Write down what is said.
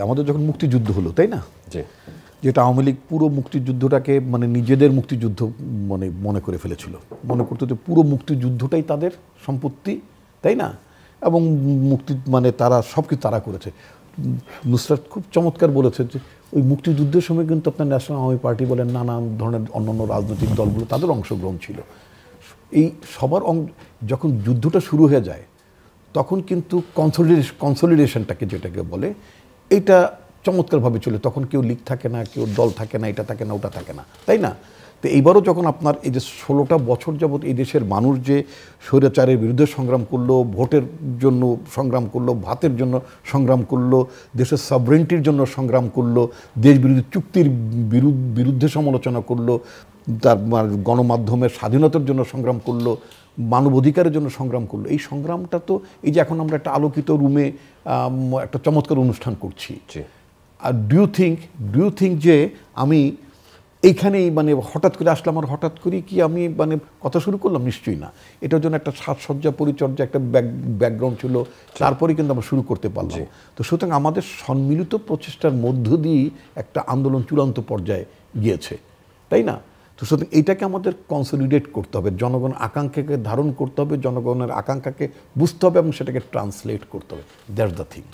আমাদের যখন মুক্তিযুদ্ধ হলো, তাই না? জি। যেটা আওয়ামী লীগ পুরো মুক্তিযুদ্ধটাকে মানে নিজেদের মুক্তিযুদ্ধ মনে করে ফেলেছিল, মনে করতো যে পুরো মুক্তিযুদ্ধটাই তাদের সম্পত্তি, তাই না? এবং মুক্তি মানে তারা সব কিছু তারা করেছে। নুসরাত খুব চমৎকার বলেছে যে ওই মুক্তিযুদ্ধের সময় কিন্তু আপনার ন্যাশনাল আওয়ামী পার্টি বলেন, নানান ধরনের অন্যান্য রাজনৈতিক দলগুলো তাদের অংশগ্রহণ ছিল। এই সবার যখন যুদ্ধটা শুরু হয়ে যায় তখন কিন্তু কনসলিডেশনটাকে যেটাকে বলে এটা চমৎকারভাবে চলে। তখন কেউ লীগ থাকে না, কেউ দল থাকে না, এটা থাকে না, ওটা থাকে না, তাই না? তো এইবারও যখন আপনার এই যে 16টা বছর যাবৎ এই দেশের মানুষ যে স্বৈরাচারের বিরুদ্ধে সংগ্রাম করলো, ভোটের জন্য সংগ্রাম করলো, ভাতের জন্য সংগ্রাম করলো, দেশের সভরেন্টির জন্য সংগ্রাম করলো, দেশ বিরোধী চুক্তির বিরুদ্ধে সমালোচনা করলো, তার গণমাধ্যমের স্বাধীনতার জন্য সংগ্রাম করলো, মানবাধিকারের জন্য সংগ্রাম করলো, এই সংগ্রামটা তো এই যে এখন আমরা একটা আলোকিত রুমে একটা চমৎকার অনুষ্ঠান করছি। আর ডু ইউ থিঙ্ক যে আমি এইখানেই মানে হঠাৎ করে আসলাম আর হঠাৎ করে কি আমি মানে কথা শুরু করলাম? নিশ্চয়ই না। এটার জন্য একটা সাজসজ্জা, পরিচর্যা, একটা ব্যাকগ্রাউন্ড ছিল, তারপরে কিন্তু আমরা শুরু করতে পারলাম। তো সুতরাং আমাদের সম্মিলিত প্রচেষ্টার মধ্য দিয়ে একটা আন্দোলন চূড়ান্ত পর্যায়ে গিয়েছে, তাই না? তো সুতরাং এইটাকে আমাদের কনসলিডেট করতে হবে, জনগণ আকাঙ্ক্ষাকে ধারণ করতে হবে, জনগণের আকাঙ্ক্ষাকে বুঝতে হবে এবং সেটাকে ট্রান্সলেট করতে হবে। That's the thing.